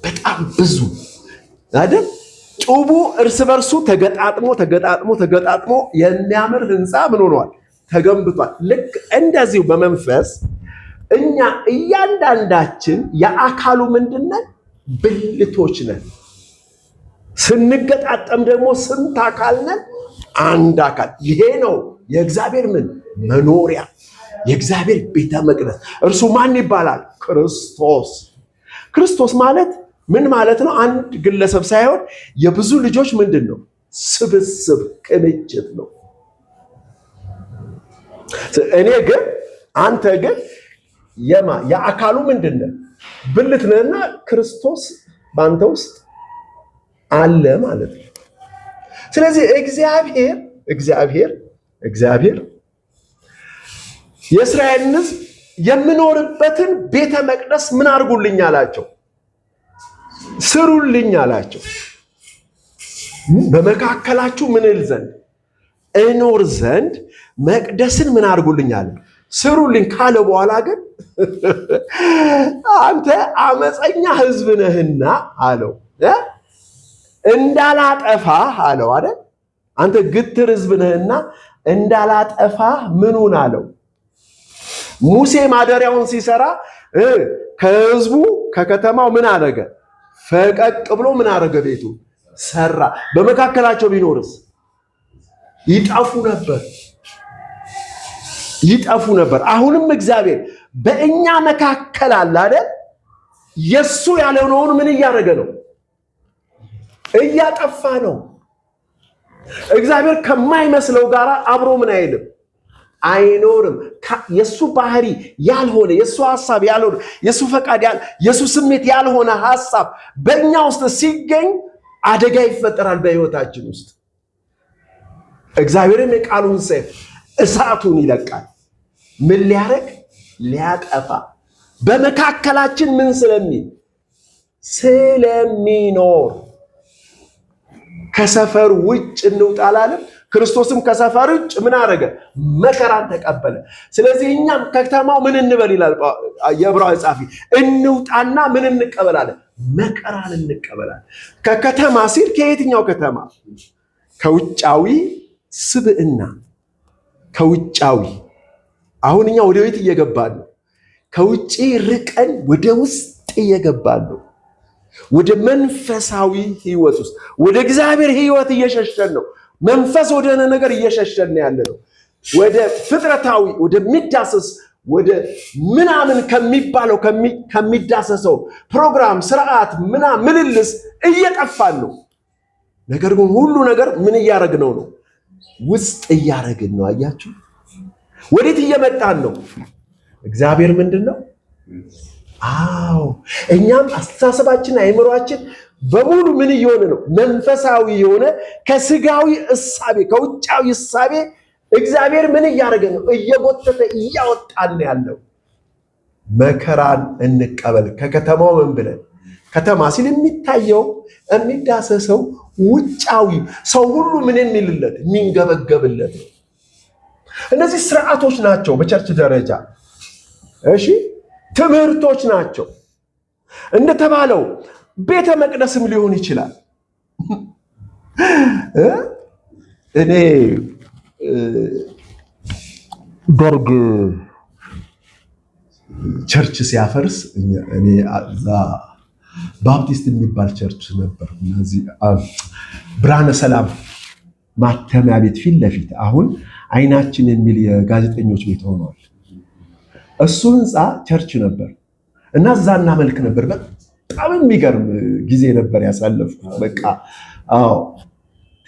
በጣም ብዙ አይደል? ጡቡ እርስ በርሱ ተገጣጥሞ የሚያምር ህንፃ ምን ሆኗል? ተገንብቷል። ልክ እንደዚሁ በመንፈስ እኛ እያንዳንዳችን የአካሉ ምንድነን? ብልቶች ነን። ስንገጣጠም ደግሞ ስንት አካል ነን? አንድ አካል። ይሄ ነው የእግዚአብሔር መኖሪያ፣ የእግዚአብሔር ቤተ መቅደስ። እርሱ ማን ይባላል? ክርስቶስ። ክርስቶስ ማለት ምን ማለት ነው? አንድ ግለሰብ ሳይሆን የብዙ ልጆች ምንድን ነው? ስብስብ፣ ቅንጅት ነው። እኔ ግን አንተ ግን የአካሉ ምንድን ነህ? ብልት ነህና ክርስቶስ በአንተ ውስጥ አለ ማለት ነው። ስለዚህ እግዚአብሔር የእስራኤልን ሕዝብ የምኖርበትን ቤተ መቅደስ ምን አድርጉልኝ አላቸው? ስሩልኝ አላቸው። በመካከላችሁ ምን እል ዘንድ? እኖር ዘንድ መቅደስን ምን አድርጉልኝ አለ? ስሩልኝ ካለ በኋላ ግን አንተ አመፀኛ ሕዝብ ነህና አለው እንዳላጠፋህ አለው አይደል? አንተ ግትር ሕዝብ ነህና እንዳላጠፋህ ምኑን አለው? ሙሴ ማደሪያውን ሲሰራ ከሕዝቡ ከከተማው ምን አደረገ? ፈቀቅ ብሎ ምን አደረገ? ቤቱ ሰራ። በመካከላቸው ቢኖርስ ይጠፉ ነበር። አሁንም እግዚአብሔር በእኛ መካከል አለ አይደል? የሱ ያልሆነውን ምን እያደረገ ነው? እያጠፋ ነው። እግዚአብሔር ከማይመስለው ጋር አብሮ ምን አይልም? አይኖርም። የሱ ባህሪ ያልሆነ፣ የሱ ሐሳብ ያልሆነ፣ የሱ ፈቃድ የሱ ስሜት ያልሆነ ሐሳብ በእኛ ውስጥ ሲገኝ አደጋ ይፈጠራል በሕይወታችን ውስጥ። እግዚአብሔርም የቃሉን ሰይፍ እሳቱን ይለቃል። ምን ሊያረግ? ሊያጠፋ። በመካከላችን ምን ስለሚኖር ከሰፈር ውጭ እንውጣ አላለም? ክርስቶስም ከሰፈር ውጭ ምን አደረገ? መከራን ተቀበለ። ስለዚህ እኛም ከተማው ምን እንበል ይላል የዕብራዊ ጻፊ፣ እንውጣና ምን እንቀበላለን? መከራን እንቀበላለን። ከከተማ ሲል ከየትኛው ከተማ? ከውጫዊ ስብዕና፣ ከውጫዊ። አሁን እኛ ወደ ቤት እየገባን ነው። ከውጭ ርቀን ወደ ውስጥ እየገባን ነው። ወደ መንፈሳዊ ህይወት ውስጥ፣ ወደ እግዚአብሔር ህይወት እየሸሸን ነው። መንፈስ ወደሆነ ነገር እየሸሸን ያለ ነው። ወደ ፍጥረታዊ ወደሚዳሰስ ወደ ምናምን ከሚባለው ከሚዳሰሰው ፕሮግራም፣ ስርዓት፣ ምልልስ እየጠፋን ነው። ነገር ግን ሁሉ ነገር ምን እያረግነው ነው? ውስጥ እያረግን ነው። አያችሁ፣ ወዴት እየመጣን ነው? እግዚአብሔር ምንድን ነው? አዎ፣ እኛም አስተሳሰባችን፣ አእምሯችን በሙሉ ምን እየሆነ ነው? መንፈሳዊ የሆነ ከስጋዊ እሳቤ፣ ከውጫዊ እሳቤ እግዚአብሔር ምን እያደረገ ነው? እየጎተተ እያወጣን ያለው። መከራን እንቀበል። ከከተማው ምን ብለን? ከተማ ሲል የሚታየው የሚዳሰሰው ውጫዊ ሰው ሁሉ ምን የሚልለት የሚንገበገብለት ነው። እነዚህ ስርዓቶች ናቸው በቸርች ደረጃ። እሺ፣ ትምህርቶች ናቸው። እንደተባለው ቤተ መቅደስም ሊሆን ይችላል። እኔ ደርግ ቸርች ሲያፈርስ እኔ ባፕቲስት የሚባል ቸርች ነበር። እነዚህ ብርሃነ ሰላም ማተሚያ ቤት ፊት ለፊት አሁን አይናችን የሚል የጋዜጠኞች ቤት ሆኗል። እሱ ህንፃ ቸርች ነበር እና እዛ እናመልክ ነበር። በጣም የሚገርም ጊዜ ነበር ያሳለፍኩት። በቃ አዎ፣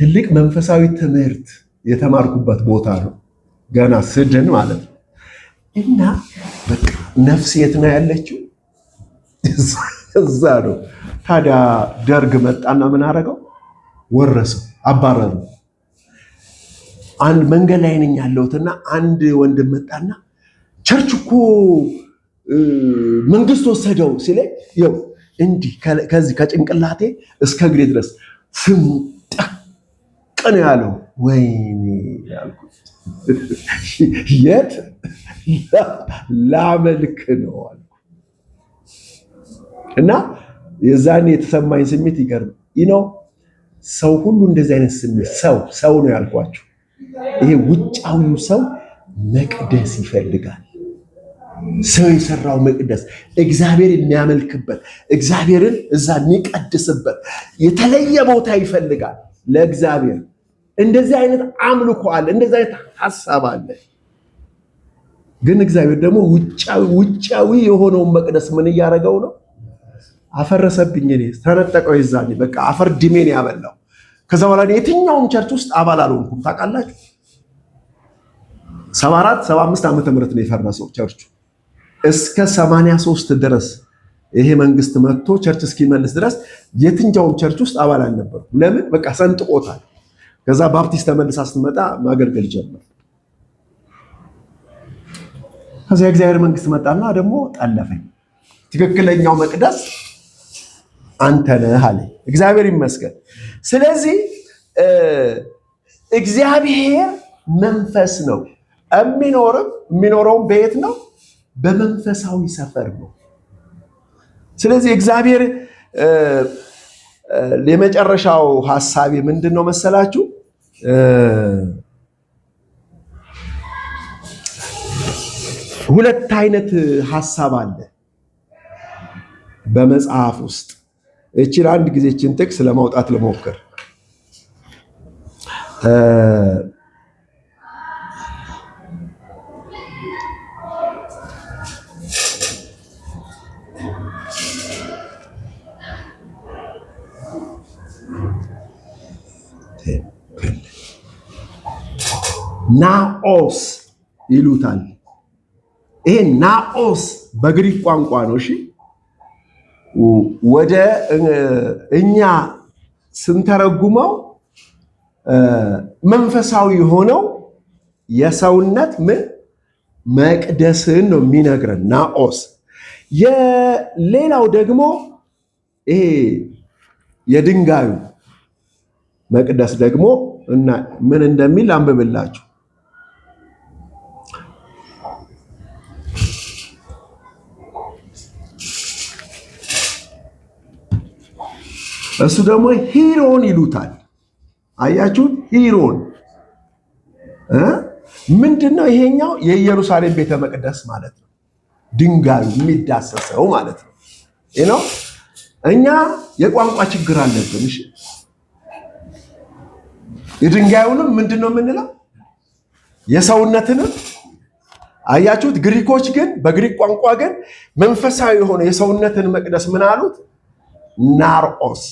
ትልቅ መንፈሳዊ ትምህርት የተማርኩበት ቦታ ነው። ገና ስድን ማለት ነው። እና በቃ ነፍስ የት ነው ያለችው? እዛ ነው። ታዲያ ደርግ መጣና ምን አደረገው? ወረሰው፣ አባረረው። አንድ መንገድ ላይ ነኝ ያለሁትና አንድ ወንድም መጣና ቸርች እኮ መንግስት ወሰደው ሲለኝ፣ ይኸው እንዲህ ከዚህ ከጭንቅላቴ እስከ እግሬ ድረስ ስንጠቅ ነው ያለው። ወይኔ ያልኩት የት ላመልክ ነው አልኩ። እና የዛኔ የተሰማኝ ስሜት ይገርም ሰው ሁሉ እንደዚህ አይነት ስሜት ሰው ነው ያልኳችሁ። ይሄ ውጫዊው ሰው መቅደስ ይፈልጋል። ሰው የሰራው መቅደስ እግዚአብሔር የሚያመልክበት እግዚአብሔርን እዛ የሚቀድስበት የተለየ ቦታ ይፈልጋል ለእግዚአብሔር። እንደዚህ አይነት አምልኮ አለ፣ እንደዚህ አይነት ሐሳብ አለ። ግን እግዚአብሔር ደግሞ ውጫዊ የሆነውን መቅደስ ምን እያደረገው ነው? አፈረሰብኝ። እኔ ተነጠቀው። ይዛኔ በቃ አፈር ድሜን ያበላው። ከዛ በኋላ የትኛውም ቸርች ውስጥ አባል አልሆንኩም። ታውቃላችሁ 74 75 ዓመተ ምህረት ነው የፈረሰው ቸርቹ። እስከ 83 ድረስ ይሄ መንግስት መጥቶ ቸርች እስኪመልስ ድረስ የትኛውም ቸርች ውስጥ አባል አልነበርኩም። ለምን? በቃ ሰንጥቆታል። ከዛ ባፕቲስት ተመልሳ ስትመጣ ማገልገል ጀመር። ከዛ የእግዚአብሔር መንግስት መጣና ደግሞ ጠለፈኝ። ትክክለኛው መቅደስ አንተ ነህ አለኝ። እግዚአብሔር ይመስገን። ስለዚህ እግዚአብሔር መንፈስ ነው። የሚኖረውም በየት ነው? በመንፈሳዊ ሰፈር ነው። ስለዚህ እግዚአብሔር የመጨረሻው ሐሳቤ ምንድን ነው መሰላችሁ? ሁለት አይነት ሐሳብ አለ በመጽሐፍ ውስጥ። እቺን አንድ ጊዜ እቺን ጥቅስ ለማውጣት ልሞክር። ናኦስ ይሉታል። ይሄ ናኦስ በግሪክ ቋንቋ ነው። እሺ ወደ እኛ ስንተረጉመው መንፈሳዊ የሆነው የሰውነት መቅደስን ነው የሚነግረን ናኦስ። የሌላው ደግሞ ይሄ የድንጋዩ መቅደስ ደግሞ እና ምን እንደሚል አንብብላችሁ። እሱ ደግሞ ሂሮን ይሉታል። አያችሁ ሂሮን ምንድነው? ይሄኛው የኢየሩሳሌም ቤተ መቅደስ ማለት ነው። ድንጋዩ የሚዳሰሰው ማለት ነው። እኛ የቋንቋ ችግር አለብን። እሺ የድንጋዩንም ምንድነው የምንለው? የሰውነትንም አያችሁት። ግሪኮች ግን በግሪክ ቋንቋ ግን መንፈሳዊ የሆነ የሰውነትን መቅደስ ምን አሉት? ናርኦስ።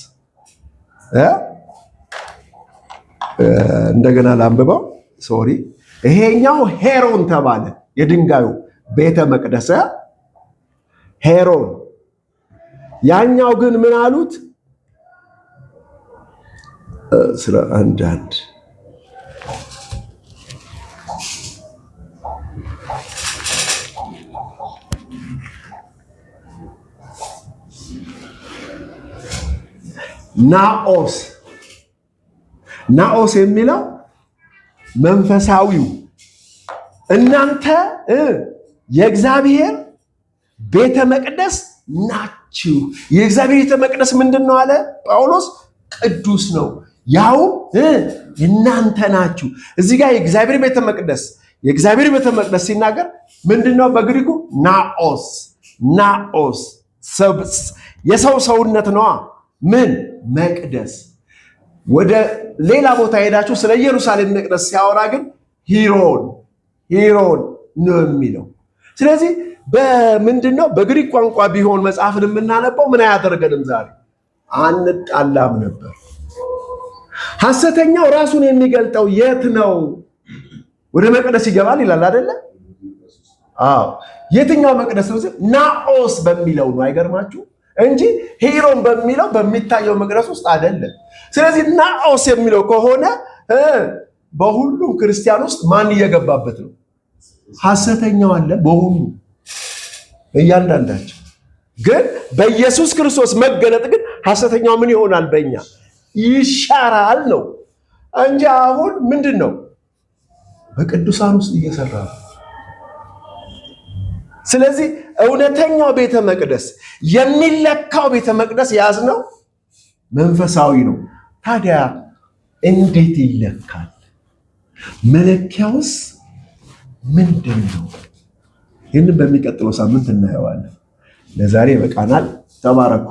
እንደገና ላንብበው። ሶሪ ይሄኛው ሄሮን ተባለ። የድንጋዩ ቤተ መቅደስ ሄሮን። ያኛው ግን ምን አሉት? ስለ አንዳንድ ናኦስ የሚለው መንፈሳዊው እናንተ የእግዚአብሔር ቤተ መቅደስ ናችሁ። የእግዚአብሔር ቤተ መቅደስ ምንድን ነው አለ ጳውሎስ? ቅዱስ ነው፣ ያው እናንተ ናችሁ። እዚህ ጋር የእግዚአብሔር ቤተ መቅደስ ሲናገር ምንድነው? በግሪኩ ናኦስ የሰው ሰውነት ነዋ። ምን መቅደስ። ወደ ሌላ ቦታ ሄዳችሁ ስለ ኢየሩሳሌም መቅደስ ሲያወራ ግን ሂሮን ነው የሚለው። ስለዚህ በምንድነው? በግሪክ ቋንቋ ቢሆን መጽሐፍን የምናነበው ምን አያደርገንም? ዛሬ አንጣላም ነበር። ሐሰተኛው ራሱን የሚገልጠው የት ነው? ወደ መቅደስ ይገባል ይላል አይደለ? አዎ። የትኛው መቅደስ ነው? ናኦስ በሚለው ነው። አይገርማችሁ እንጂ ሂሮን በሚለው በሚታየው መቅደስ ውስጥ አይደለም። ስለዚህ ናኦስ የሚለው ከሆነ በሁሉም ክርስቲያን ውስጥ ማን እየገባበት ነው? ሐሰተኛው አለ በሁሉ እያንዳንዳቸው። ግን በኢየሱስ ክርስቶስ መገለጥ ግን ሐሰተኛው ምን ይሆናል? በእኛ ይሻራል ነው እንጂ አሁን ምንድን ነው በቅዱሳን ውስጥ እየሰራ ነው። ስለዚህ እውነተኛው ቤተ መቅደስ የሚለካው ቤተ መቅደስ ያዝነው መንፈሳዊ ነው። ታዲያ እንዴት ይለካል? መለኪያውስ ምንድን ነው? ይህንን በሚቀጥለው ሳምንት እናየዋለን። ለዛሬ በቃናል። ተባረኩ።